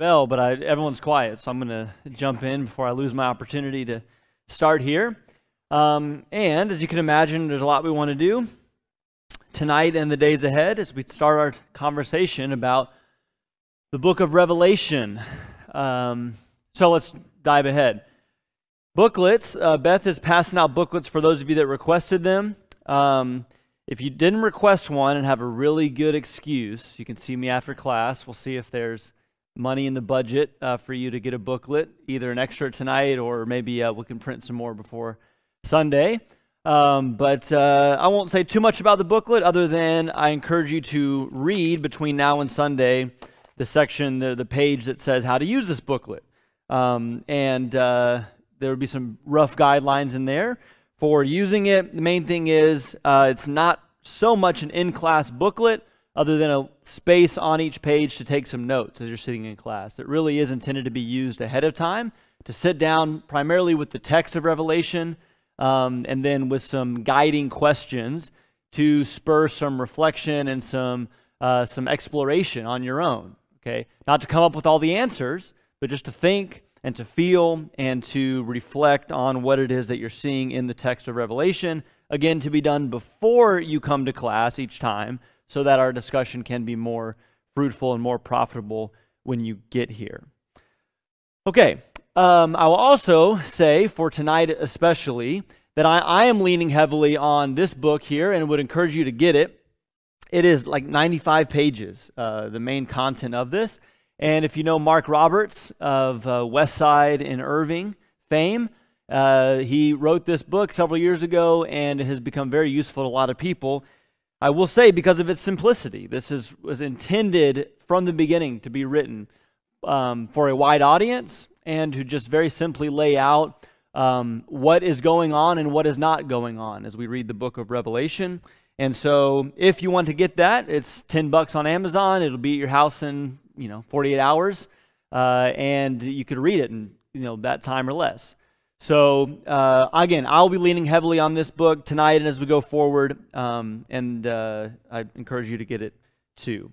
bell, but everyone's quiet, so I'm going to jump in before I lose my opportunity to start here. And as you can imagine, there's a lot we want to do tonight and the days ahead as we start our conversation about the book of Revelation. So let's dive ahead. Booklets. Beth is passing out booklets for those of you that requested them. If you didn't request one and have a really good excuse, you can see me after class. We'll see if there's money in the budget for you to get a booklet, either an extra tonight or maybe we can print some more before Sunday. But I won't say too much about the booklet other than I encourage you to read between now and Sunday the section, the page that says how to use this booklet. There would be some rough guidelines in there for using it. The main thing is it's not so much an in-class booklet other than a space on each page to take some notes as you're sitting in class. It really is intended to be used ahead of time, to sit down primarily with the text of Revelation and then with some guiding questions to spur some reflection and some exploration on your own. Okay, not to come up with all the answers, but just to think and to feel and to reflect on what it is that you're seeing in the text of Revelation. Again, to be done before you come to class each time so that our discussion can be more fruitful and more profitable when you get here. Okay, I will also say for tonight especially that I am leaning heavily on this book here and would encourage you to get it. It is like 95 pages, the main content of this. And if you know Mark Roberts of Westside in Irving fame, he wrote this book several years ago and it has become very useful to a lot of people. I will say because of its simplicity. This was intended from the beginning to be written for a wide audience and to just very simply lay out what is going on and what is not going on as we read the book of Revelation. And so if you want to get that, it's $10 on Amazon. It'll be at your house in 48 hours, and you could read it in that time or less. So again, I'll be leaning heavily on this book tonight and as we go forward, and I encourage you to get it too.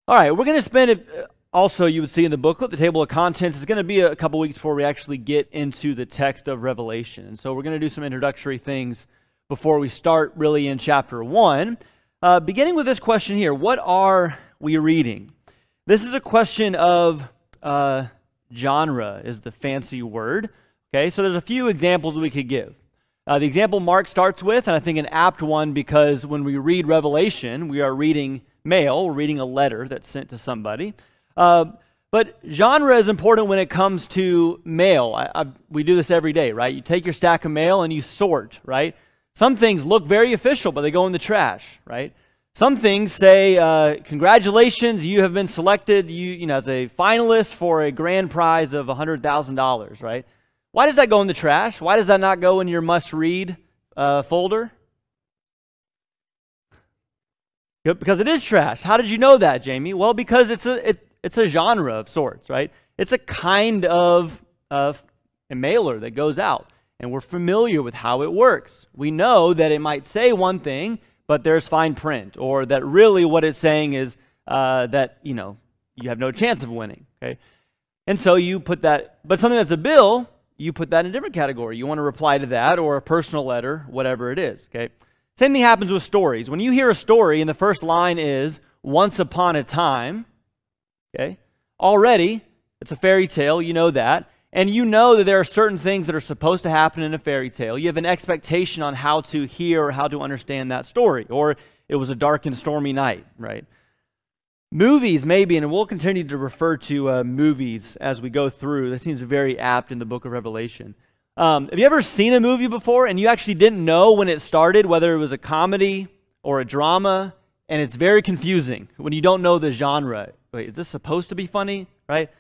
All right, we're going to spend it. Also, you would see in the booklet, the table of contents is going to be a couple weeks before we actually get into the text of Revelation. And so we're going to do some introductory things before we start really in chapter 1. Beginning with this question here, what are we reading? This is a question of genre is the fancy word. Okay, so there's a few examples we could give. The example Mark starts with, and I think an apt one because when we read Revelation, we are reading mail, we're reading a letter that's sent to somebody. But genre is important when it comes to mail. We do this every day, right? You take your stack of mail and you sort, right? Some things look very official, but they go in the trash, right? Some things say, congratulations, you have been selected as a finalist for a grand prize of $100,000, right? Why does that go in the trash? Why does that not go in your must-read folder? Because it is trash. How did you know that, Jamie? Well, because it's a genre of sorts, right? It's a kind of a mailer that goes out, and we're familiar with how it works. We know that it might say one thing, but there's fine print, or that really what it's saying is that, you have no chance of winning, okay? And so you put that, but something that's a bill, you put that in a different category. You want to reply to that, or a personal letter, whatever it is, okay? Same thing happens with stories. When you hear a story and the first line is, once upon a time, okay, already, it's a fairy tale, you know that. And you know that there are certain things that are supposed to happen in a fairy tale. You have an expectation on how to hear or how to understand that story. Or it was a dark and stormy night, right? Movies, maybe, and we'll continue to refer to movies as we go through. That seems very apt in the book of Revelation. Have you ever seen a movie before and you actually didn't know when it started, whether it was a comedy or a drama, and it's very confusing when you don't know the genre? Wait, is this supposed to be funny, right?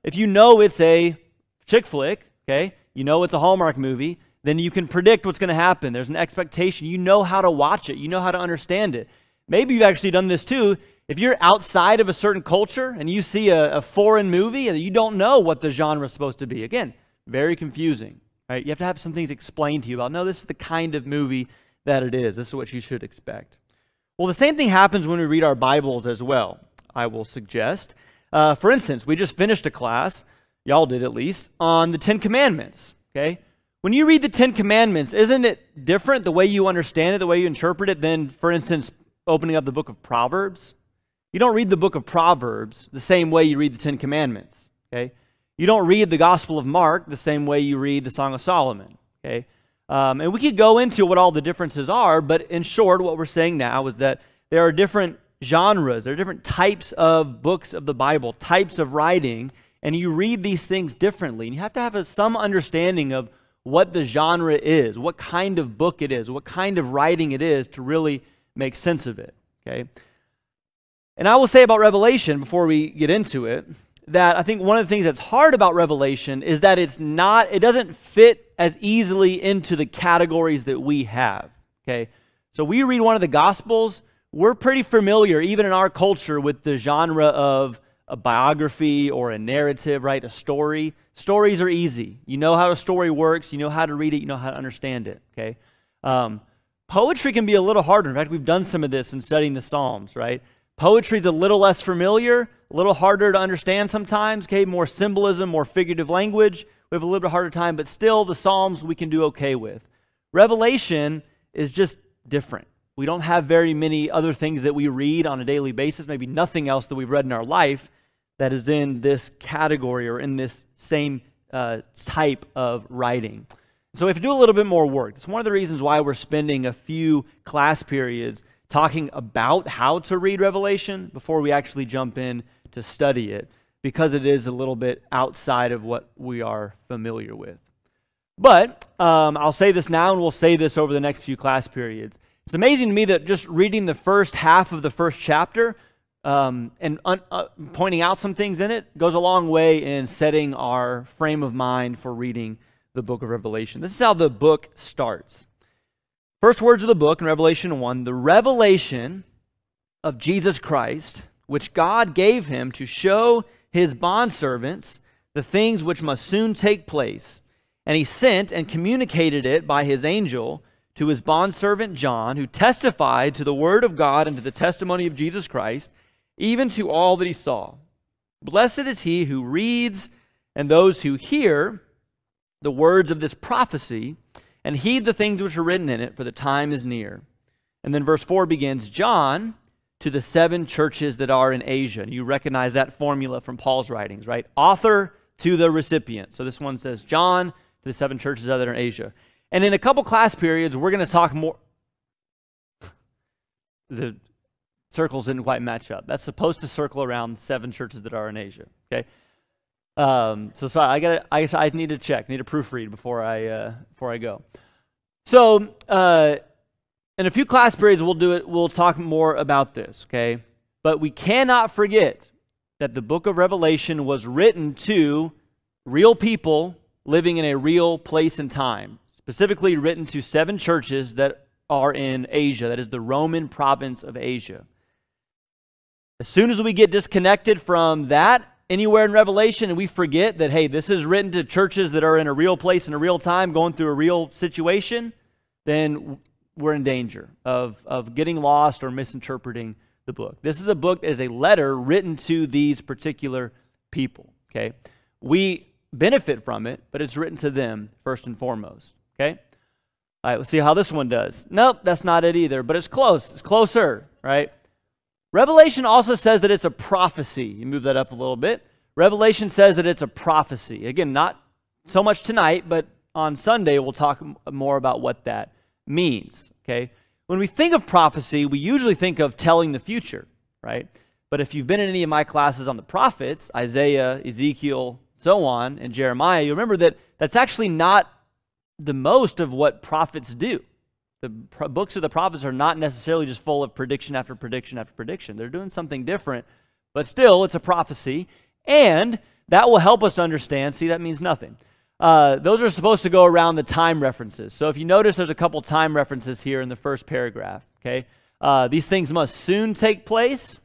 If you know it's a chick flick, okay, you know it's a Hallmark movie, then you can predict what's going to happen. There's an expectation. You know how to watch it. You know how to understand it. Maybe you've actually done this too. If you're outside of a certain culture and you see a foreign movie and you don't know what the genre is supposed to be, again, very confusing, right? You have to have some things explained to you about, no, this is the kind of movie that it is. This is what you should expect. Well, the same thing happens when we read our Bibles as well, I will suggest. For instance, we just finished a class, y'all did at least, on the Ten Commandments, okay? When you read the Ten Commandments, isn't it different the way you understand it, the way you interpret it, than, for instance, opening up the book of Proverbs? You don't read the book of Proverbs the same way you read the Ten Commandments, okay? You don't read the Gospel of Mark the same way you read the Song of Solomon, okay? And we could go into what all the differences are, but in short, what we're saying now is that there are different genres, there are different types of books of the Bible, types of writing, and you read these things differently. And you have to have some understanding of what the genre is, what kind of book it is, what kind of writing it is to really make sense of it, okay? And I will say about Revelation, before we get into it, that I think one of the things that's hard about Revelation is that it doesn't fit as easily into the categories that we have, okay? So we read one of the Gospels, we're pretty familiar, even in our culture, with the genre of a biography or a narrative, right? A story. Stories are easy. You know how a story works, you know how to read it, you know how to understand it, okay? Poetry can be a little harder. In fact, we've done some of this in studying the Psalms, right? Poetry's a little less familiar, a little harder to understand sometimes, okay? More symbolism, more figurative language. We have a little bit harder time, but still the Psalms we can do okay with. Revelation is just different. We don't have very many other things that we read on a daily basis, maybe nothing else that we've read in our life that is in this category or in this same type of writing. So we have to do a little bit more work. It's one of the reasons why we're spending a few class periods talking about how to read Revelation before we actually jump in to study it, because it is a little bit outside of what we are familiar with. But I'll say this now, and we'll say this over the next few class periods. It's amazing to me that just reading the first half of the first chapter and pointing out some things in it goes a long way in setting our frame of mind for reading the book of Revelation. This is how the book starts. First words of the book in Revelation 1, the revelation of Jesus Christ, which God gave him to show his bondservants the things which must soon take place. And he sent and communicated it by his angel to his bondservant John, who testified to the word of God and to the testimony of Jesus Christ, even to all that he saw. Blessed is he who reads and those who hear the words of this prophecy, and heed the things which are written in it, for the time is near. And then verse 4 begins, John, to the 7 churches that are in Asia. And you recognize that formula from Paul's writings, right? Author to the recipient. So this one says, John, to the 7 churches that are in Asia. And in a couple class periods, we're going to talk more. The circles didn't quite match up. That's supposed to circle around 7 churches that are in Asia, okay? So sorry, I need to check, need to proofread before I go. So in a few class periods we'll talk more about this, okay? But we cannot forget that the book of Revelation was written to real people living in a real place and time, specifically written to 7 churches that are in Asia, that is the Roman province of Asia. As soon as we get disconnected from that, anywhere in Revelation, and we forget that, hey, this is written to churches that are in a real place in a real time, going through a real situation, then we're in danger of getting lost or misinterpreting the book. This is a book that is a letter written to these particular people, okay? We benefit from it, but it's written to them first and foremost, okay? All right, let's see how this one does. Nope, that's not it either, but it's close. It's closer, right? Revelation also says that it's a prophecy. You move that up a little bit. Revelation says that it's a prophecy. Again, not so much tonight, but on Sunday we'll talk more about what that means, okay? When we think of prophecy, we usually think of telling the future, right? But if you've been in any of my classes on the prophets, Isaiah, Ezekiel, so on, and Jeremiah, you remember that that's actually not the most of what prophets do. The books of the prophets are not necessarily just full of prediction after prediction after prediction. They're doing something different, but still it's a prophecy, and that will help us to understand. See, that means nothing. Those are supposed to go around the time references. So if you notice, there's a couple time references here in the first paragraph, okay? These things must soon take place,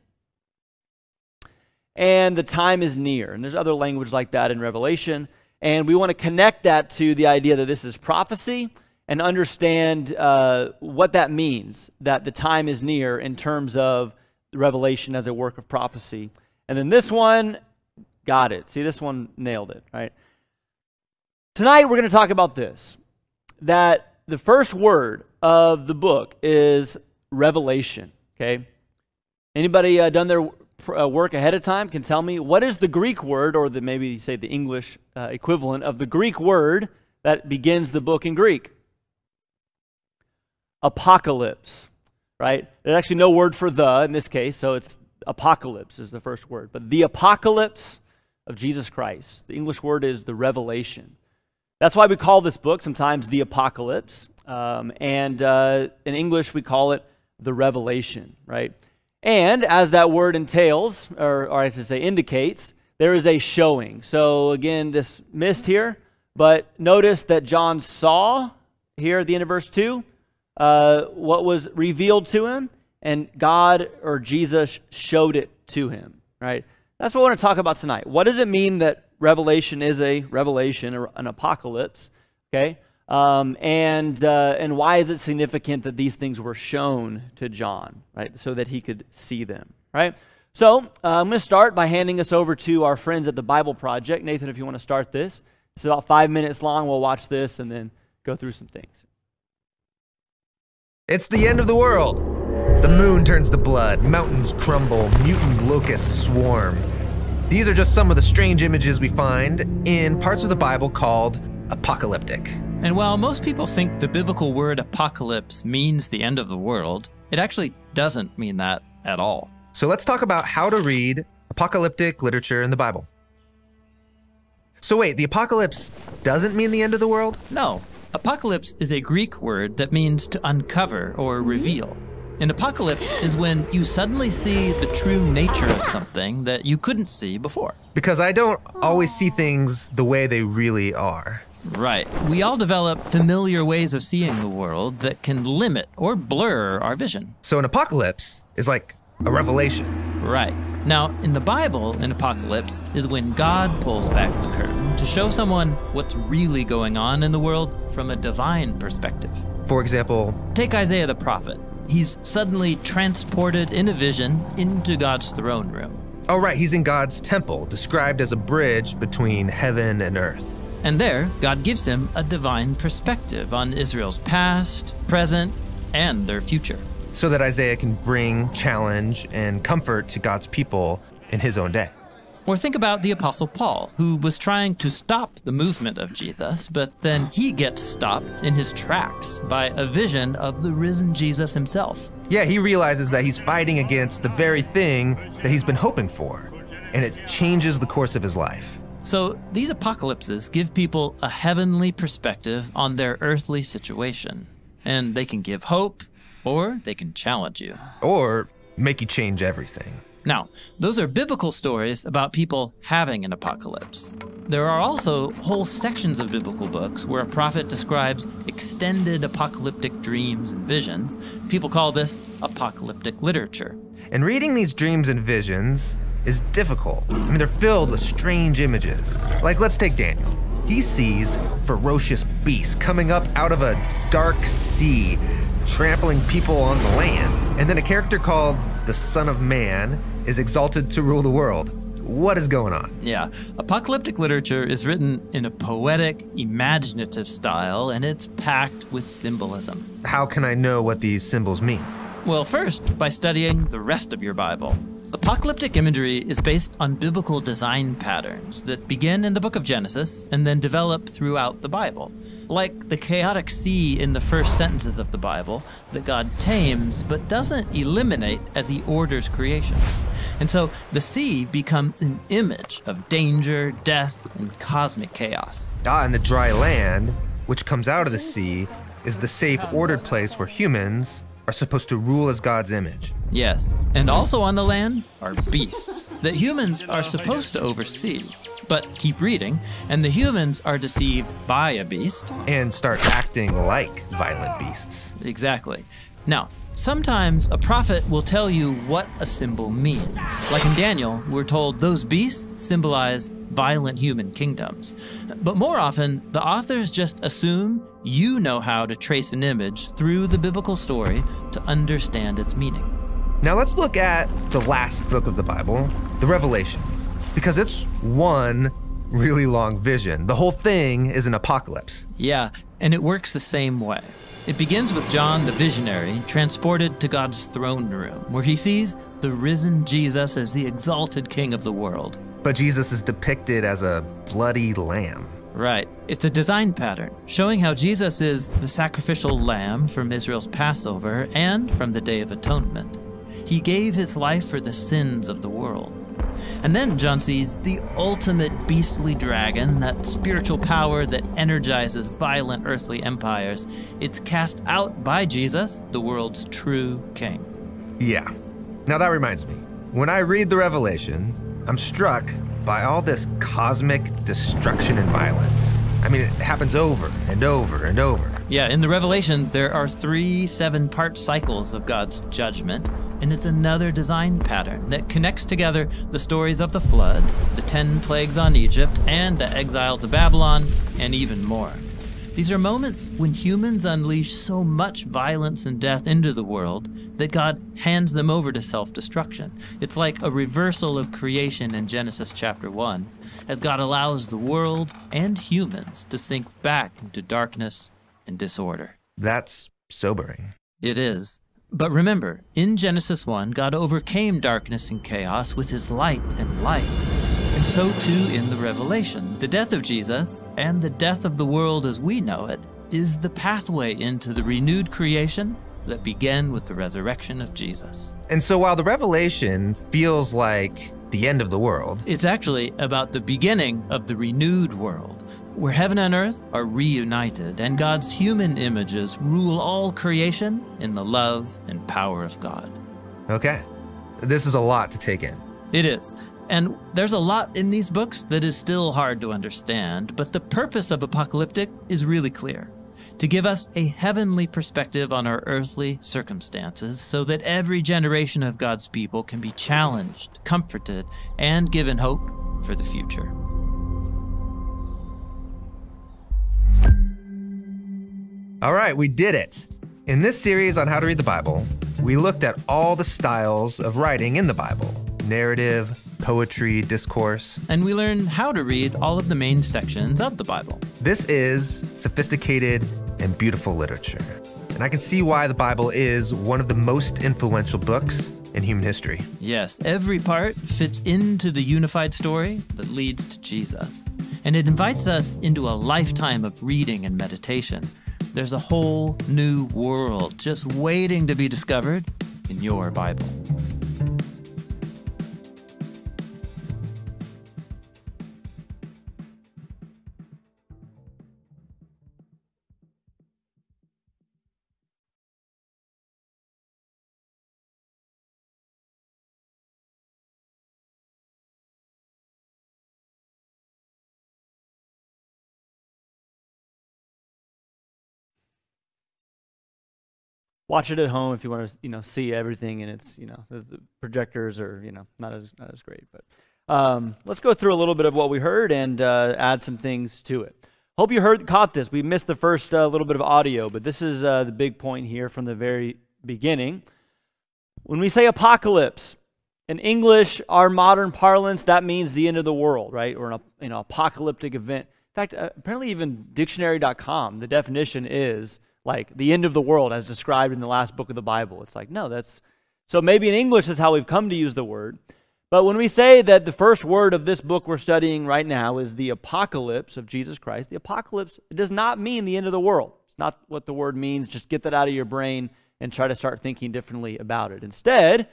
and the time is near. And there's other language like that in Revelation, and we want to connect that to the idea that this is prophecy, and understand what that means, that the time is near in terms of Revelation as a work of prophecy. And then this one, got it. See, this one nailed it, right? Tonight we're going to talk about this, that the first word of the book is revelation, okay? Anybody done their work ahead of time can tell me what is the Greek word, or maybe say the English equivalent of the Greek word that begins the book in Greek? Apocalypse, right? There's actually no word for the in this case, so it's apocalypse is the first word. But the apocalypse of Jesus Christ. The English word is the revelation. That's why we call this book sometimes the Apocalypse, and in English we call it the Revelation, right? And as that word entails, or I should say indicates, there is a showing. So again, this missed here, but notice that John saw here at the end of verse 2 what was revealed to him, and God or Jesus showed it to him, right? That's what I want to talk about tonight. What does it mean that Revelation is a revelation or an apocalypse? Okay, and why is it significant that these things were shown to John, right, so that he could see them, right? So I'm going to start by handing us over to our friends at the Bible Project. Nathan, if you want to start this. It's about 5 minutes long. We'll watch this and then go through some things. It's the end of the world. The moon turns to blood, mountains crumble, mutant locusts swarm. These are just some of the strange images we find in parts of the Bible called apocalyptic. And while most people think the biblical word apocalypse means the end of the world, it actually doesn't mean that at all. So let's talk about how to read apocalyptic literature in the Bible. So wait, the apocalypse doesn't mean the end of the world? No. Apocalypse is a Greek word that means to uncover or reveal. An apocalypse is when you suddenly see the true nature of something that you couldn't see before. Because I don't always see things the way they really are. Right. We all develop familiar ways of seeing the world that can limit or blur our vision. So an apocalypse is like a revelation. Right. Now, in the Bible, an apocalypse is when God pulls back the curtain to show someone what's really going on in the world from a divine perspective. For example, take Isaiah the prophet. He's suddenly transported in a vision into God's throne room. Oh right, he's in God's temple, described as a bridge between heaven and earth. And there, God gives him a divine perspective on Israel's past, present, and their future. So that Isaiah can bring challenge and comfort to God's people in his own day. Or think about the Apostle Paul, who was trying to stop the movement of Jesus, but then he gets stopped in his tracks by a vision of the risen Jesus himself. Yeah, he realizes that he's fighting against the very thing that he's been hoping for, and it changes the course of his life. So these apocalypses give people a heavenly perspective on their earthly situation, and they can give hope, or they can challenge you. Or make you change everything. Now, those are biblical stories about people having an apocalypse. There are also whole sections of biblical books where a prophet describes extended apocalyptic dreams and visions. People call this apocalyptic literature. And reading these dreams and visions is difficult. I mean, they're filled with strange images. Like, let's take Daniel. He sees ferocious beasts coming up out of a dark sea, trampling people on the land. And then a character called the Son of Man is exalted to rule the world. What is going on? Yeah, apocalyptic literature is written in a poetic, imaginative style, and it's packed with symbolism. How can I know what these symbols mean? Well, first, by studying the rest of your Bible. Apocalyptic imagery is based on biblical design patterns that begin in the book of Genesis and then develop throughout the Bible. Like the chaotic sea in the first sentences of the Bible that God tames but doesn't eliminate as he orders creation. And so the sea becomes an image of danger, death, and cosmic chaos. And the dry land, which comes out of the sea, is the safe, ordered place where humans are supposed to rule as God's image. Yes, and also on the land are beasts that humans are supposed to oversee. But keep reading, and the humans are deceived by a beast. And start acting like violent beasts. Exactly. Now, sometimes a prophet will tell you what a symbol means. Like in Daniel, we're told those beasts symbolize violent human kingdoms. But more often, the authors just assume you know how to trace an image through the biblical story to understand its meaning. Now let's look at the last book of the Bible, the Revelation, because it's one really long vision. The whole thing is an apocalypse. Yeah, and it works the same way. It begins with John the visionary transported to God's throne room, where he sees the risen Jesus as the exalted king of the world. But Jesus is depicted as a bloody lamb. Right. It's a design pattern showing how Jesus is the sacrificial lamb from Israel's Passover and from the Day of Atonement. He gave his life for the sins of the world. And then John sees the ultimate beastly dragon, that spiritual power that energizes violent earthly empires. It's cast out by Jesus, the world's true king. Yeah. Now that reminds me, when I read the Revelation, I'm struck by all this cosmic destruction and violence. I mean, it happens over and over and over. Yeah, in the Revelation, there are 3 7-part cycles of God's judgment, and it's another design pattern that connects together the stories of the flood, the 10 plagues on Egypt, and the exile to Babylon, and even more. These are moments when humans unleash so much violence and death into the world that God hands them over to self-destruction. It's like a reversal of creation in Genesis chapter 1, as God allows the world and humans to sink back into darkness and disorder. That's sobering. It is. But remember, in Genesis 1, God overcame darkness and chaos with his light and light. And so too in the Revelation. The death of Jesus and the death of the world as we know it is the pathway into the renewed creation that began with the resurrection of Jesus. And so while the Revelation feels like the end of the world, it's actually about the beginning of the renewed world, where heaven and earth are reunited and God's human images rule all creation in the love and power of God. Okay, this is a lot to take in. It is. And there's a lot in these books that is still hard to understand, but the purpose of Apocalyptic is really clear. To give us a heavenly perspective on our earthly circumstances so that every generation of God's people can be challenged, comforted, and given hope for the future. All right, we did it. In this series on how to read the Bible, we looked at all the styles of writing in the Bible: narrative, poetry, discourse. And we learned how to read all of the main sections of the Bible. This is sophisticated and beautiful literature. And I can see why the Bible is one of the most influential books in human history. Yes, every part fits into the unified story that leads to Jesus. And it invites us into a lifetime of reading and meditation. There's a whole new world just waiting to be discovered in your Bible. Watch it at home if you want to, see everything, and it's, the projectors are, not as great. But let's go through a little bit of what we heard and add some things to it. Hope you caught this. We missed the first little bit of audio, but this is the big point here from the very beginning. When we say apocalypse, in English, our modern parlance, that means the end of the world, right? Or an apocalyptic event. In fact, apparently even dictionary.com, the definition is like the end of the world as described in the last book of the Bible. It's like, no, so maybe in English is how we've come to use the word. But when we say that the first word of this book we're studying right now is the apocalypse of Jesus Christ, the apocalypse, it does not mean the end of the world. It's not what the word means. Just get that out of your brain and try to start thinking differently about it. Instead,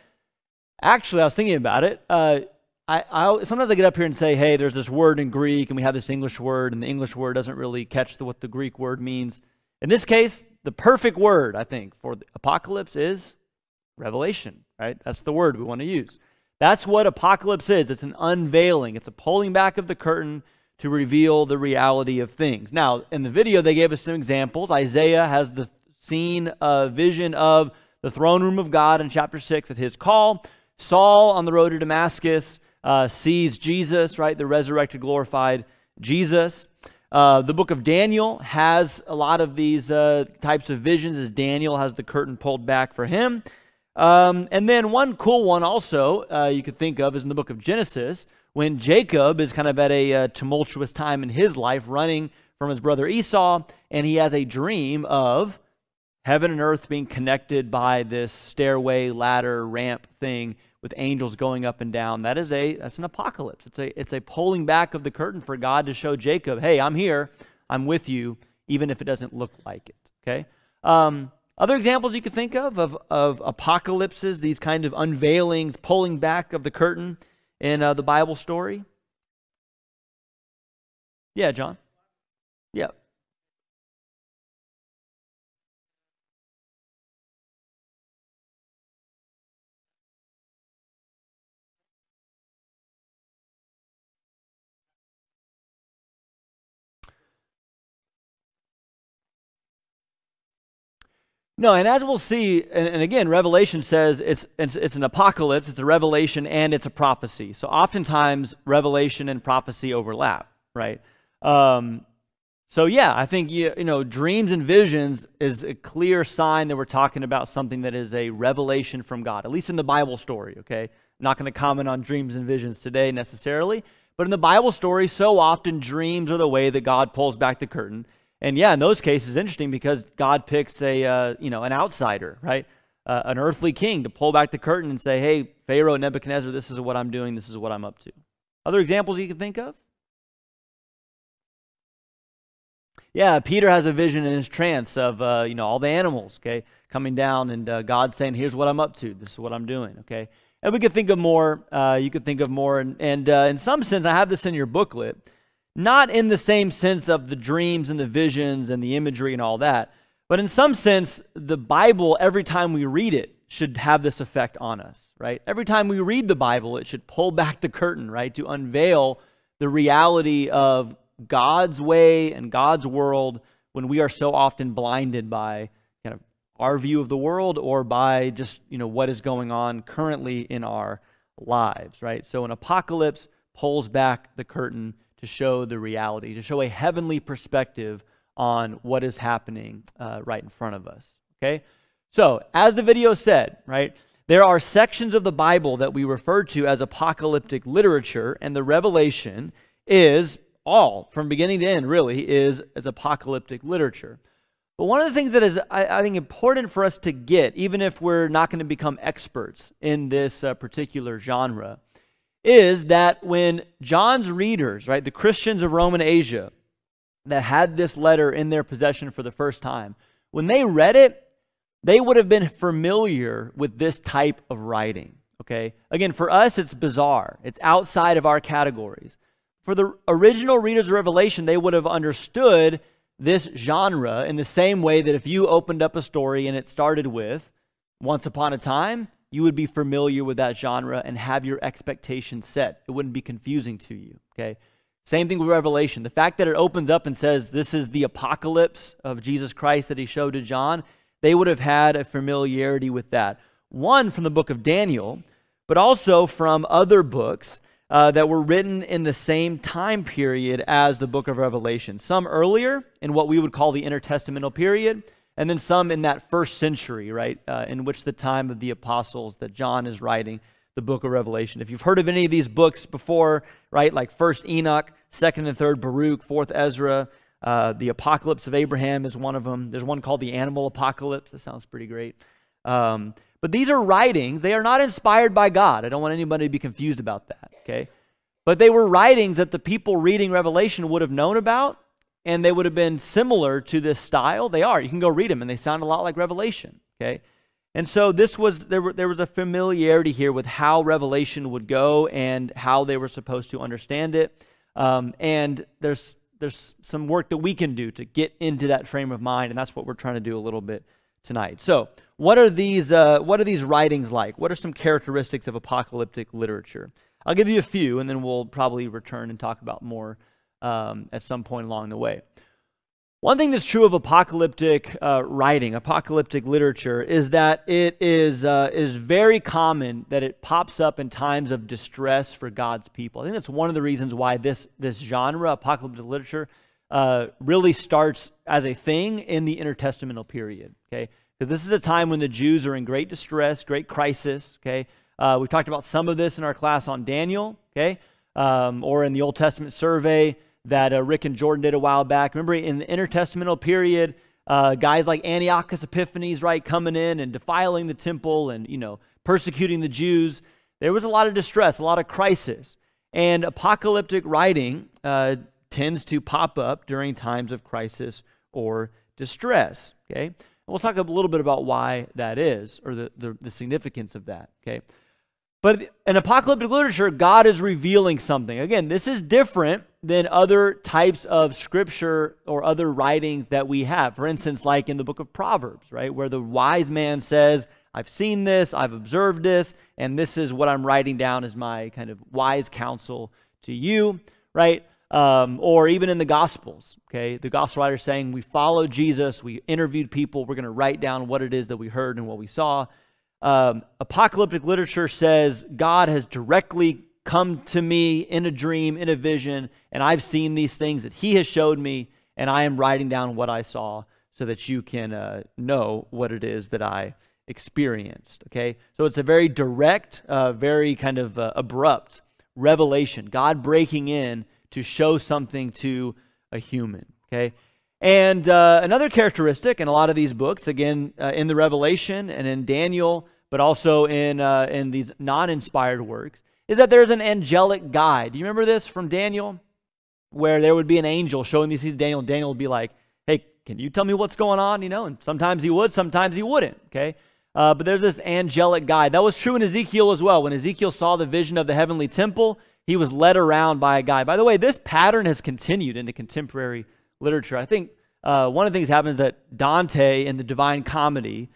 actually, I was thinking about it. Sometimes I get up here and say, hey, there's this word in Greek and we have this English word, and the English word doesn't really catch what the Greek word means. In this case, the perfect word, I think, for the apocalypse is revelation, right? That's the word we want to use. That's what apocalypse is. It's an unveiling. It's a pulling back of the curtain to reveal the reality of things. Now, in the video, they gave us some examples. Isaiah has the scene, vision of the throne room of God in chapter 6 at his call. Saul on the road to Damascus sees Jesus, right? The resurrected, glorified Jesus. The book of Daniel has a lot of these types of visions as Daniel has the curtain pulled back for him. And then one cool one also you could think of is in the book of Genesis, when Jacob is kind of at a tumultuous time in his life, running from his brother Esau, and he has a dream of heaven and earth being connected by this stairway, ladder, ramp thing with angels going up and down. That's an apocalypse. It's a pulling back of the curtain for God to show Jacob, hey, I'm here, I'm with you, even if it doesn't look like it. Okay. Other examples you could think of apocalypses, these kind of unveilings, pulling back of the curtain in the Bible story. Yeah, John. Yeah. No, and as we'll see, and again, Revelation says it's an apocalypse, it's a revelation, and it's a prophecy. So oftentimes, revelation and prophecy overlap, right? So yeah, I think dreams and visions is a clear sign that we're talking about something that is a revelation from God, at least in the Bible story. Okay, I'm not going to comment on dreams and visions today necessarily, but in the Bible story, so often dreams are the way that God pulls back the curtain. And yeah, in those cases, interesting because God picks an outsider, right? An earthly king to pull back the curtain and say, hey, Pharaoh, Nebuchadnezzar, this is what I'm doing. This is what I'm up to. Other examples you can think of? Yeah, Peter has a vision in his trance of, all the animals, okay, coming down and God saying, here's what I'm up to. This is what I'm doing, okay? And we could think of more. You could think of more. And in some sense, I have this in your booklet. Not in the same sense of the dreams and the visions and the imagery and all that, but in some sense, the Bible, every time we read it, should have this effect on us, right? Every time we read the Bible, it should pull back the curtain, right? To unveil the reality of God's way and God's world when we are so often blinded by kind of our view of the world or by just, what is going on currently in our lives, right? So an apocalypse pulls back the curtain to show the reality, to show a heavenly perspective on what is happening right in front of us, okay? So, as the video said, right, there are sections of the Bible that we refer to as apocalyptic literature, and the Revelation is all, from beginning to end, really, is apocalyptic literature. But one of the things that is, I think, important for us to get, even if we're not going to become experts in this particular genre, is that when John's readers, right, the Christians of Roman Asia that had this letter in their possession for the first time, when they read it, they would have been familiar with this type of writing, okay? Again, for us, it's bizarre. It's outside of our categories. For the original readers of Revelation, they would have understood this genre in the same way that if you opened up a story and it started with, once upon a time, you would be familiar with that genre and have your expectations set. It wouldn't be confusing to you, okay? Same thing with Revelation. The fact that it opens up and says this is the apocalypse of Jesus Christ that he showed to John, they would have had a familiarity with that. One, from the book of Daniel, but also from other books that were written in the same time period as the book of Revelation. Some earlier in what we would call the intertestamental period, and then some in that first century, right, in which the time of the apostles that John is writing the book of Revelation. If you've heard of any of these books before, right, like 1st Enoch, 2nd and 3rd Baruch, 4th Ezra, the Apocalypse of Abraham is one of them. There's one called the Animal Apocalypse. That sounds pretty great. But these are writings. They are not inspired by God. I don't want anybody to be confused about that, okay? But they were writings that the people reading Revelation would have known about, and they would have been similar to this style. They are. You can go read them, and they sound a lot like Revelation, okay? And so there was a familiarity here with how Revelation would go and how they were supposed to understand it. And there's some work that we can do to get into that frame of mind, and that's what we're trying to do a little bit tonight. So what are these writings like? What are some characteristics of apocalyptic literature? I'll give you a few, and then we'll probably return and talk about more at some point along the way. One thing that's true of apocalyptic writing, apocalyptic literature, is that it is very common that it pops up in times of distress for God's people. I think that's one of the reasons why this genre, apocalyptic literature, really starts as a thing in the intertestamental period. Okay, because this is a time when the Jews are in great distress, great crisis, okay? We've talked about some of this in our class on Daniel, okay? Or in the Old Testament survey that Rick and Jordan did a while back. Remember, in the intertestamental period, guys like Antiochus Epiphanes, right, coming in and defiling the temple and, persecuting the Jews. There was a lot of distress, a lot of crisis. And apocalyptic writing tends to pop up during times of crisis or distress, okay? And we'll talk a little bit about why that is, or the significance of that, okay? But in apocalyptic literature, God is revealing something. Again, this is different than other types of scripture or other writings that we have. For instance, like in the book of Proverbs, right, where the wise man says, I've seen this, I've observed this, and this is what I'm writing down as my kind of wise counsel to you, right? Or even in the Gospels, okay? The gospel writer saying, we followed Jesus, we interviewed people, we're going to write down what it is that we heard and what we saw. Apocalyptic literature says God has directly come to me in a dream, in a vision, and I've seen these things that he has showed me, and I am writing down what I saw so that you can know what it is that I experienced, okay? So it's a very direct, very kind of abrupt revelation, God breaking in to show something to a human, okay? And another characteristic in a lot of these books, again, in the Revelation and in Daniel, but also in these non-inspired works, is that there's an angelic guide. Do you remember this from Daniel? Where there would be an angel showing these things to Daniel, and Daniel would be like, hey, can you tell me what's going on? And sometimes he would, sometimes he wouldn't, okay? But there's this angelic guide. That was true in Ezekiel as well. When Ezekiel saw the vision of the heavenly temple, he was led around by a guide. By the way, this pattern has continued into contemporary literature. I think one of the things happens that Dante in the Divine Comedy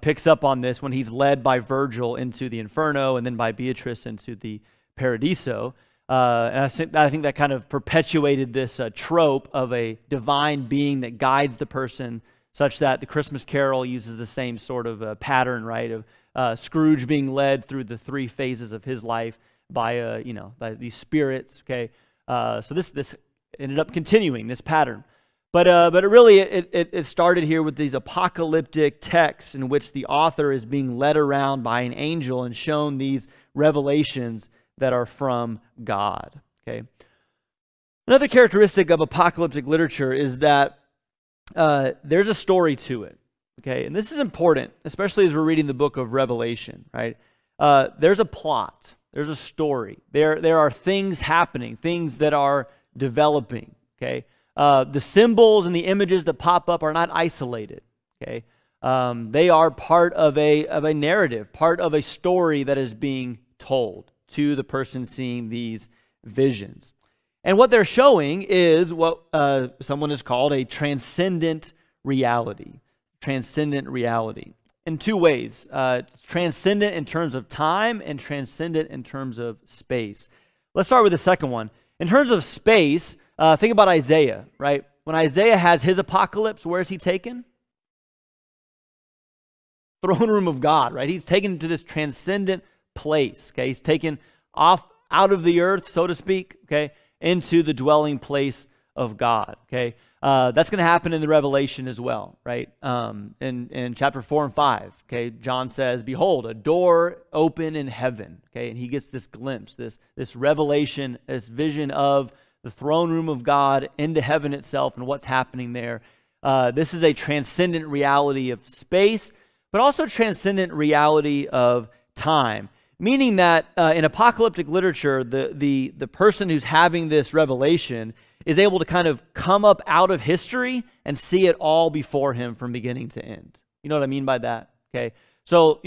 picks up on this when he's led by Virgil into the Inferno and then by Beatrice into the Paradiso. And I think that kind of perpetuated this trope of a divine being that guides the person, such that the Christmas Carol uses the same sort of pattern, right, of Scrooge being led through the three phases of his life by by these spirits. Okay, so this ended up continuing this pattern. But it started here with these apocalyptic texts in which the author is being led around by an angel and shown these revelations that are from God. Okay. Another characteristic of apocalyptic literature is that there's a story to it. Okay, and this is important, especially as we're reading the book of Revelation. Right? There's a plot. There's a story. There are things happening, things that are developing. Okay. The symbols and the images that pop up are not isolated, okay? They are part of a narrative, part of a story that is being told to the person seeing these visions. And what they're showing is what someone has called a transcendent reality. Transcendent reality. In two ways. Transcendent in terms of time and transcendent in terms of space. Let's start with the second one. In terms of space, think about Isaiah, right? When Isaiah has his apocalypse, where is he taken? Throne room of God, right? He's taken to this transcendent place, okay? He's taken out of the earth, so to speak, okay, into the dwelling place of God, okay? That's going to happen in the Revelation as well, right? In chapter 4 and 5, okay, John says, behold, a door open in heaven, okay? And he gets this glimpse, this revelation, this vision of the throne room of God into heaven itself and what's happening there. This is a transcendent reality of space, but also transcendent reality of time. Meaning that in apocalyptic literature, the person who's having this revelation is able to kind of come up out of history and see it all before him from beginning to end. You know what I mean by that? Okay. So,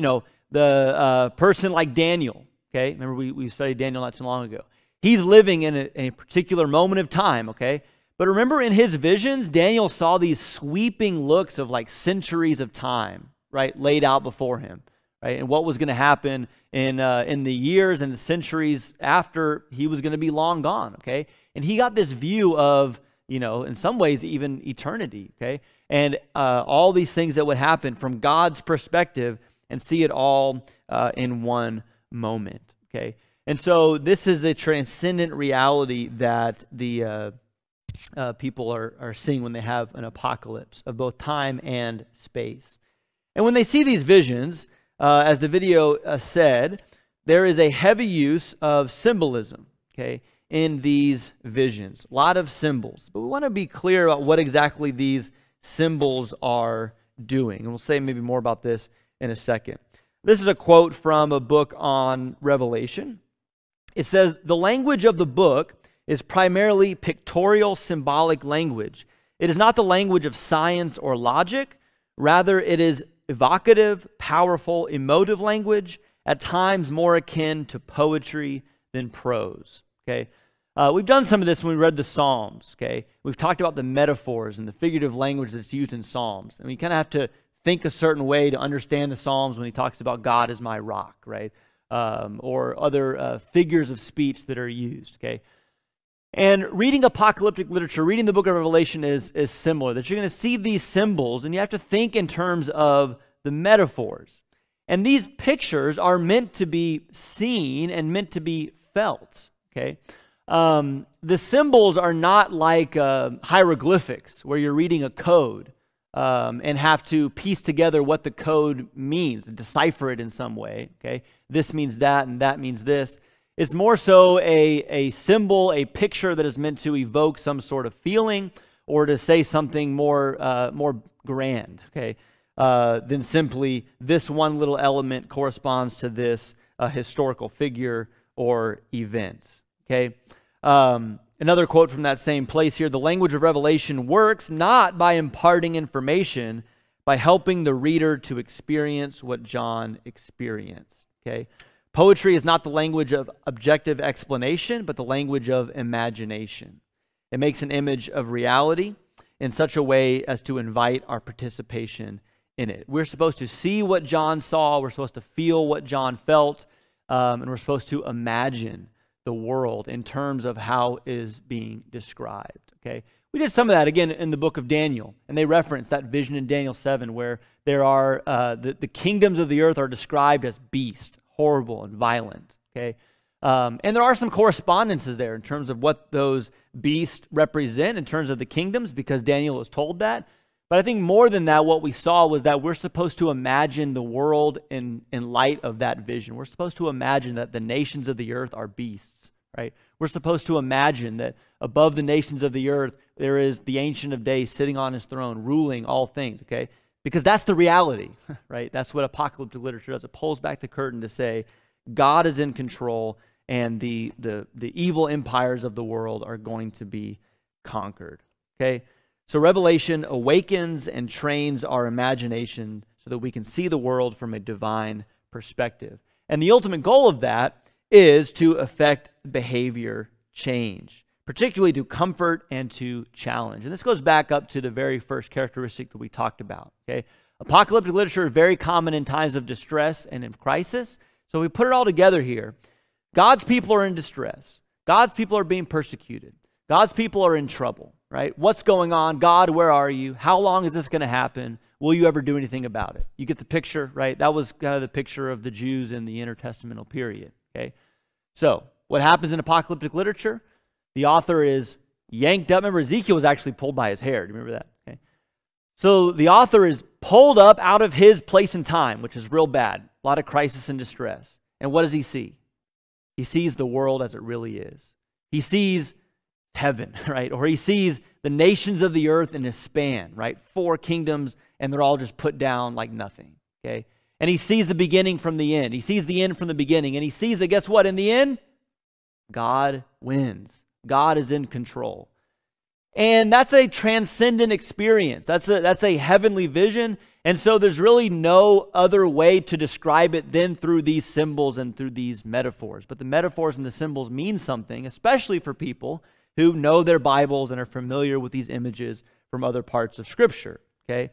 the person like Daniel, okay, remember we studied Daniel not too long ago. He's living in a particular moment of time, okay? But remember in his visions, Daniel saw these sweeping looks of like centuries of time, right, laid out before him, right? And what was going to happen in the years and the centuries after he was going to be long gone, okay? And he got this view of, in some ways even eternity, okay? And all these things that would happen from God's perspective and see it all in one moment, okay? And so this is a transcendent reality that the people are seeing when they have an apocalypse of both time and space. And when they see these visions, as the video said, there is a heavy use of symbolism, okay, in these visions. A lot of symbols. But we want to be clear about what exactly these symbols are doing. And we'll say maybe more about this in a second. This is a quote from a book on Revelation. It says, "The language of the book is primarily pictorial, symbolic language. It is not the language of science or logic. Rather, it is evocative, powerful, emotive language, at times more akin to poetry than prose." Okay, we've done some of this when we read the Psalms. Okay, we've talked about the metaphors and the figurative language that's used in Psalms, and we kind of have to think a certain way to understand the Psalms when he talks about God as my rock, right? Or other figures of speech that are used. Okay, and reading apocalyptic literature, reading the book of Revelation is similar. That you're going to see these symbols, and you have to think in terms of the metaphors. And these pictures are meant to be seen and meant to be felt. Okay, the symbols are not like hieroglyphics where you're reading a code and have to piece together what the code means, decipher it in some way. Okay, this means that and that means this. It's more so a symbol, a picture that is meant to evoke some sort of feeling or to say something more grand. Okay, than simply this one little element corresponds to this historical figure or event. Okay, another quote from that same place here: "The language of Revelation works not by imparting information, by helping the reader to experience what John experienced." Okay, poetry is not the language of objective explanation, but the language of imagination. It makes an image of reality in such a way as to invite our participation in it. We're supposed to see what John saw, we're supposed to feel what John felt, and we're supposed to imagine the world in terms of how it is being described. Okay, we did some of that again in the book of Daniel, and they reference that vision in Daniel 7 where there are the kingdoms of the earth are described as beast, horrible and violent. Okay, and there are some correspondences there in terms of what those beasts represent in terms of the kingdoms, because Daniel was told that. But I think more than that, what we saw was that we're supposed to imagine the world in light of that vision. We're supposed to imagine that the nations of the earth are beasts, right? We're supposed to imagine that above the nations of the earth, there is the Ancient of Days sitting on his throne, ruling all things, okay? Because that's the reality, right? That's what apocalyptic literature does. It pulls back the curtain to say God is in control and the evil empires of the world are going to be conquered, okay? So Revelation awakens and trains our imagination so that we can see the world from a divine perspective. And the ultimate goal of that is to affect behavior change, particularly to comfort and to challenge. And this goes back up to the very first characteristic that we talked about. Okay, apocalyptic literature is very common in times of distress and in crisis. So we put it all together here. God's people are in distress. God's people are being persecuted. God's people are in trouble, right? What's going on? God, where are you? How long is this going to happen? Will you ever do anything about it? You get the picture, right? That was kind of the picture of the Jews in the intertestamental period, okay? So what happens in apocalyptic literature? The author is yanked up. Remember, Ezekiel was actually pulled by his hair. Do you remember that? Okay. So the author is pulled up out of his place and time, which is real bad. A lot of crisis and distress. And what does he see? He sees the world as it really is. He sees heaven, right? Or he sees the nations of the earth in a span, right? 4 kingdoms, and they're all just put down like nothing, okay? And he sees the beginning from the end. He sees the end from the beginning. And he sees that, guess what? In the end, God wins. God is in control. And that's a transcendent experience. That's a heavenly vision. And so there's really no other way to describe it than through these symbols and through these metaphors. But the metaphors and the symbols mean something, especially for people who know their Bibles and are familiar with these images from other parts of Scripture, okay?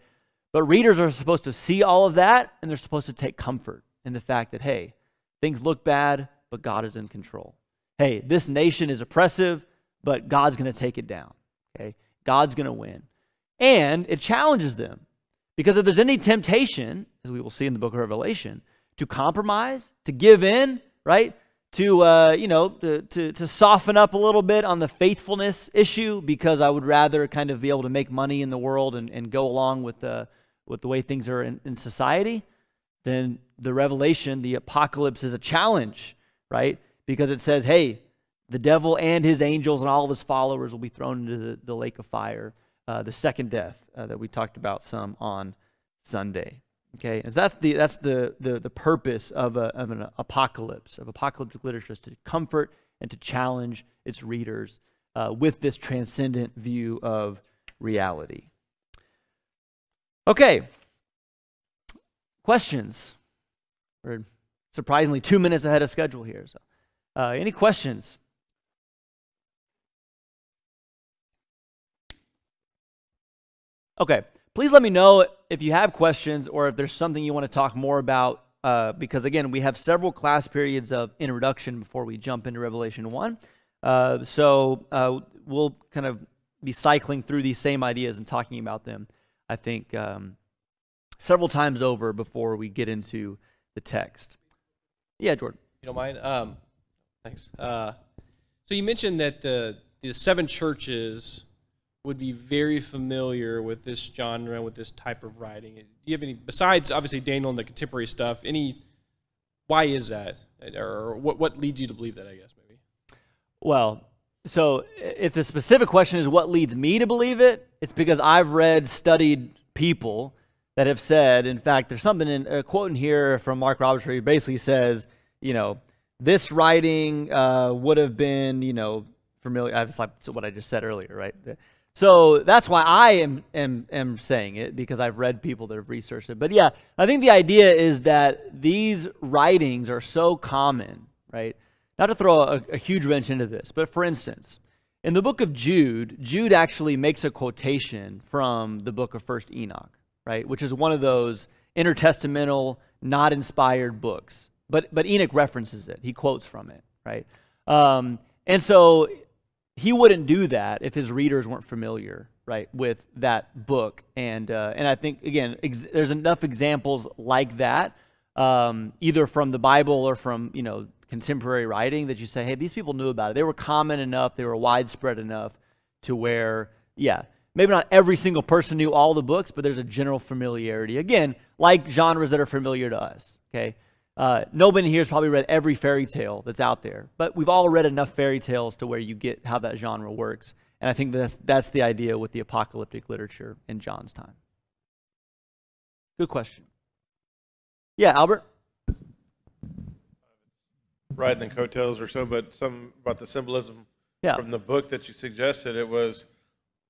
But readers are supposed to see all of that, and they're supposed to take comfort in the fact that, hey, things look bad, but God is in control. Hey, this nation is oppressive, but God's going to take it down, okay? God's going to win. And it challenges them, because if there's any temptation, as we will see in the book of Revelation, to compromise, to give in, right? To soften up a little bit on the faithfulness issue, because I would rather kind of be able to make money in the world and go along with with the way things are in society, then the Revelation, the apocalypse, is a challenge, right? Because it says, hey, the devil and his angels and all of his followers will be thrown into the lake of fire, the second death that we talked about some on Sunday. Okay, and that's the purpose of an apocalypse, of apocalyptic literature, is to comfort and to challenge its readers with this transcendent view of reality. Okay, questions? We're surprisingly 2 minutes ahead of schedule here. So, any questions? Okay, please let me know if you have questions or if there's something you want to talk more about, because again, we have several class periods of introduction before we jump into Revelation 1. So we'll kind of be cycling through these same ideas and talking about them, I think, several times over before we get into the text. Yeah, Jordan. You don't mind? Thanks. So you mentioned that the 7 churches would be very familiar with this genre, with this type of writing. Do you have any, besides obviously Daniel and the contemporary stuff, why is that? Or what leads you to believe that, I guess, maybe? Well, so if the specific question is what leads me to believe it, it's because I've studied people that have said, in fact, there's something in a quote in here from Mark Roberts where he basically says, this writing would have been, familiar. That's like what I just said earlier, right? So that's why I am saying it, because I've read people that have researched it. But yeah, I think the idea is that these writings are so common, right? Not to throw a huge wrench into this, but for instance, in the book of Jude, Jude actually makes a quotation from the book of 1st Enoch, right? Which is one of those intertestamental, not inspired books. But Enoch references it. He quotes from it, right? And so he wouldn't do that if his readers weren't familiar, right, with that book. And I think, again, there's enough examples like that, either from the Bible or from, contemporary writing, that you say, hey, these people knew about it. They were common enough, they were widespread enough to where, yeah, maybe not every single person knew all the books, but there's a general familiarity. Again, like genres that are familiar to us, okay? Nobody here has probably read every fairy tale that's out there, but we've all read enough fairy tales to where you get how that genre works. And I think that's the idea with the apocalyptic literature in John's time. Good question. Yeah, Albert? Riding the coattails or so, but some about the symbolism from the book that you suggested. It was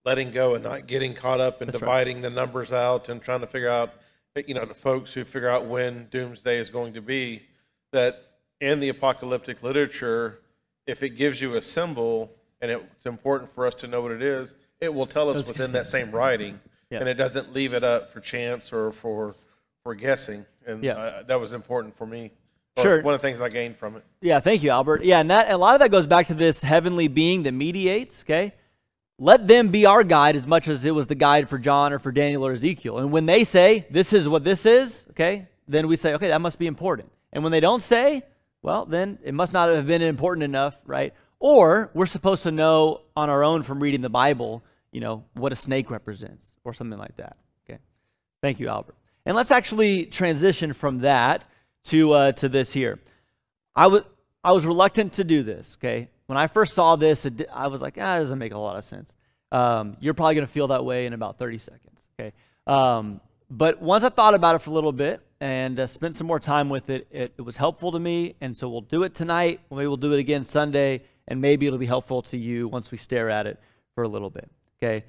letting go and not getting caught up in dividing the numbers out and trying to figure out, the folks who figure out when doomsday is going to be, that in the apocalyptic literature, if it gives you a symbol and it's important for us to know what it is, it will tell us within that same writing, and it doesn't leave it up for chance or for guessing. And that was important for me. Sure. One of the things I gained from it. Yeah, thank you, Albert. Yeah, and a lot of that goes back to this heavenly being that mediates, okay? Let them be our guide as much as it was the guide for John or for Daniel or Ezekiel. And when they say, this is what this is, okay, then we say, okay, that must be important. And when they don't say, well, then it must not have been important enough, right? Or we're supposed to know on our own from reading the Bible, what a snake represents or something like that, okay? Thank you, Albert. And let's actually transition from that to this here. I was reluctant to do this, okay? When I first saw this, I was like, it doesn't make a lot of sense. You're probably going to feel that way in about 30 seconds, okay? But once I thought about it for a little bit and spent some more time with it, it was helpful to me, and so we'll do it tonight. Maybe we'll do it again Sunday, and maybe it'll be helpful to you once we stare at it for a little bit, okay?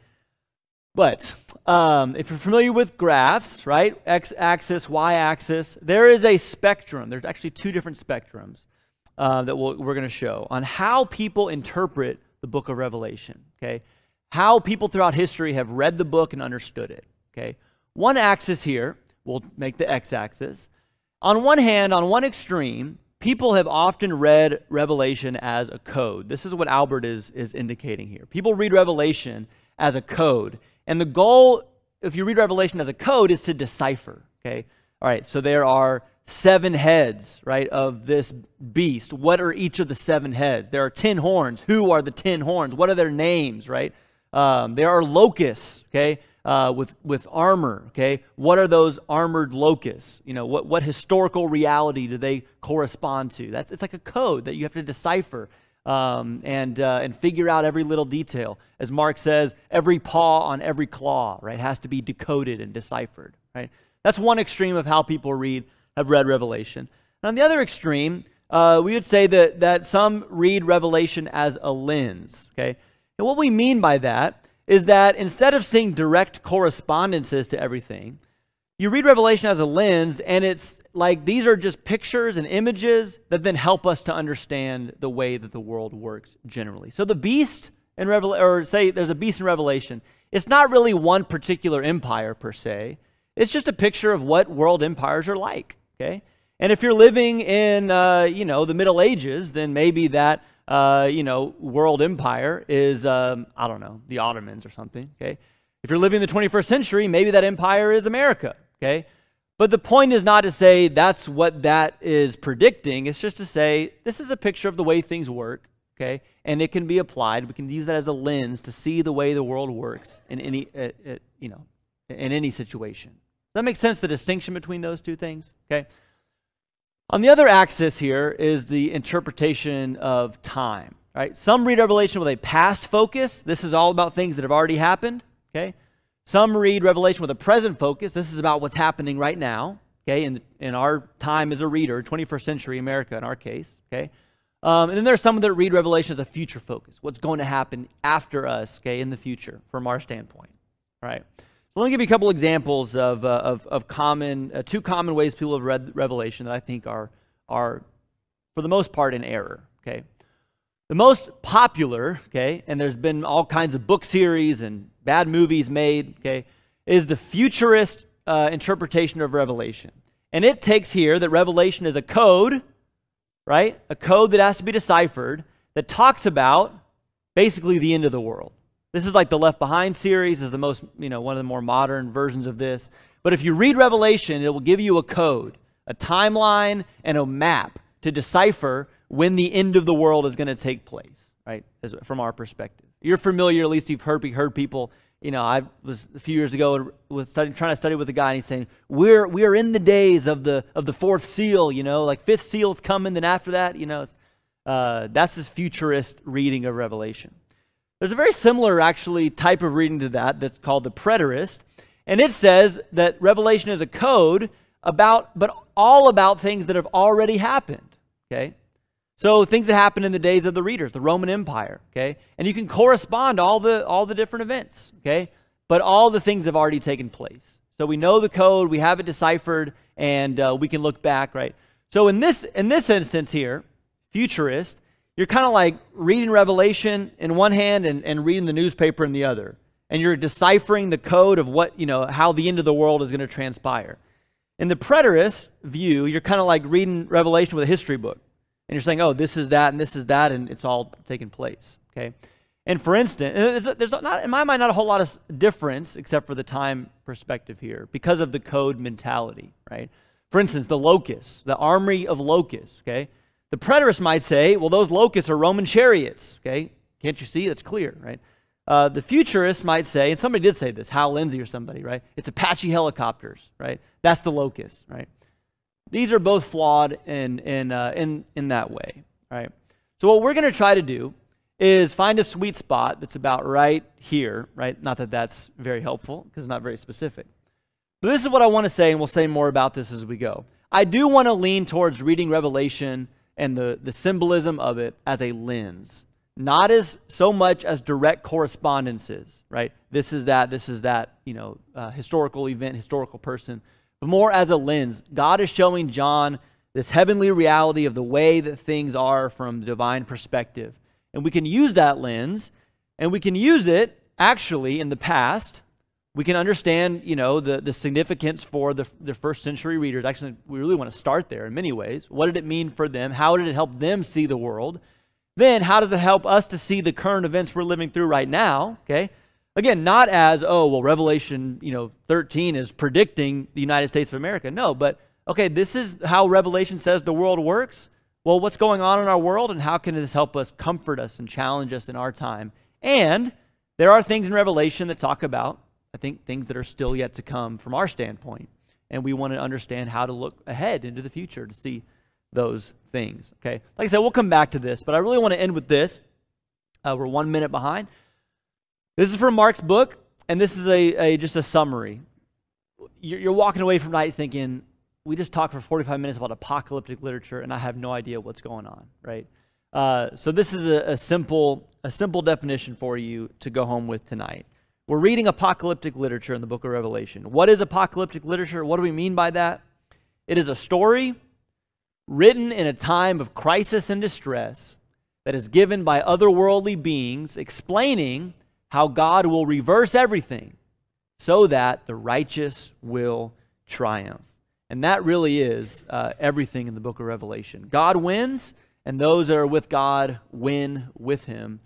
But if you're familiar with graphs, right, x-axis, y-axis, there is a spectrum. There's actually 2 different spectrums that we're going to show on how people interpret the book of Revelation, okay? How people throughout history have read the book and understood it, okay? One axis here, we'll make the x-axis. On one hand, on one extreme, people have often read Revelation as a code. This is what Albert is indicating here. People read Revelation as a code. And the goal, if you read Revelation as a code, is to decipher, okay? All right, so there are 7 heads, right, of this beast. What are each of the 7 heads? There are 10 horns. Who are the 10 horns? What are their names, right? There are locusts, okay? with armor, okay? What are those armored locusts? You know, what historical reality do they correspond to? It's like a code that you have to decipher and figure out every little detail. As Mark says, every paw on every claw, right, has to be decoded and deciphered, right? That's one extreme of how people have read Revelation. And on the other extreme, we would say that some read Revelation as a lens, okay? And what we mean by that is that instead of seeing direct correspondences to everything, you read Revelation as a lens, and it's like these are just pictures and images that then help us to understand the way that the world works generally. So the beast in or say there's a beast in Revelation, it's not really one particular empire per se. It's just a picture of what world empires are like, okay? And if you're living in, the Middle Ages, then maybe that world empire is, I don't know, the Ottomans or something, okay? If you're living in the 21st century, maybe that empire is America, okay? But the point is not to say that's what that is predicting. It's just to say this is a picture of the way things work, okay? And it can be applied. We can use that as a lens to see the way the world works in any, in any situation. Does that make sense, the distinction between those two things, okay? On the other axis here is the interpretation of time, right? Some read Revelation with a past focus. This is all about things that have already happened, okay? Some read Revelation with a present focus. This is about what's happening right now, okay? In our time as a reader, 21st century America in our case, okay? And then there's some that read Revelation as a future focus. What's going to happen after us, okay, in the future from our standpoint, all right? So let me give you a couple examples of two common ways people have read Revelation that I think are for the most part in error, okay? The most popular, okay, and there's been all kinds of book series and bad movies made, okay, is the futurist interpretation of Revelation. And it takes here that Revelation is a code, right? A code that has to be deciphered that talks about basically the end of the world. This is like the Left Behind series is the most, one of the more modern versions of this. But if you read Revelation, it will give you a code, a timeline, and a map to decipher when the end of the world is going to take place, right, from our perspective. You're familiar, at least you've heard people, I was a few years ago trying to study with a guy, and he's saying, we're in the days of the fourth seal, like fifth seal's coming, then after that, that's this futurist reading of Revelation. There's a very similar, actually, type of reading to that that's called the preterist, and it says that Revelation is a code but all about things that have already happened, okay? So things that happened in the days of the readers, the Roman Empire, okay? And you can correspond all the different events, okay? But all the things have already taken place. So we know the code, we have it deciphered, and we can look back, right? So in this instance here, futurist, you're kind of like reading Revelation in one hand and reading the newspaper in the other. And you're deciphering the code of what, how the end of the world is going to transpire. In the preterist view, you're kind of like reading Revelation with a history book. And you're saying, oh, this is that, and it's all taking place, okay? And for instance, there's not, in my mind, not a whole lot of difference except for the time perspective here because of the code mentality, right? For instance, the locusts, the army of locusts, okay? The preterist might say, well, those locusts are Roman chariots, okay? Can't you see? That's clear, right? The futurist might say, and somebody did say this, Hal Lindsey or somebody, right? It's Apache helicopters, right? That's the locust, right? These are both flawed in that way, right? So what we're going to try to do is find a sweet spot that's about right here, right? Not that that's very helpful because it's not very specific. But this is what I want to say, and we'll say more about this as we go. I do want to lean towards reading Revelation and the symbolism of it as a lens, not as so much as direct correspondences, right? This is that, historical event, historical person, but more as a lens. God is showing John this heavenly reality of the way that things are from the divine perspective. And we can use that lens, and we can use it actually in the past. We can understand, the significance for the first century readers. Actually, we really want to start there in many ways. What did it mean for them? How did it help them see the world? Then, how does it help us to see the current events we're living through right now? Okay, again, not as, Revelation, 13 is predicting the United States of America. No, but okay, this is how Revelation says the world works. Well, what's going on in our world, and how can this help us, comfort us, and challenge us in our time? And there are things in Revelation that talk about I think things that are still yet to come from our standpoint. And we want to understand how to look ahead into the future to see those things, okay? Like I said, we'll come back to this, but I really want to end with this. We're 1 minute behind. This is from Mark's book, and this is just a summary. You're walking away from tonight thinking, we just talked for 45 minutes about apocalyptic literature, and I have no idea what's going on, right? So this is a simple definition for you to go home with tonight. We're reading apocalyptic literature in the book of Revelation. What is apocalyptic literature? What do we mean by that? It is a story written in a time of crisis and distress that is given by otherworldly beings explaining how God will reverse everything so that the righteous will triumph. And that really is everything in the book of Revelation. God wins, and those that are with God win with him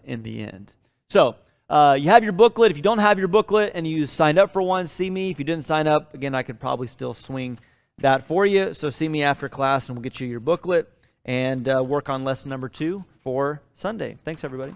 in the end. So, you have your booklet. If you don't have your booklet and you signed up for one, see me. If you didn't sign up, again, I could probably still swing that for you. So see me after class and we'll get you your booklet and work on lesson number 2 for Sunday. Thanks, everybody.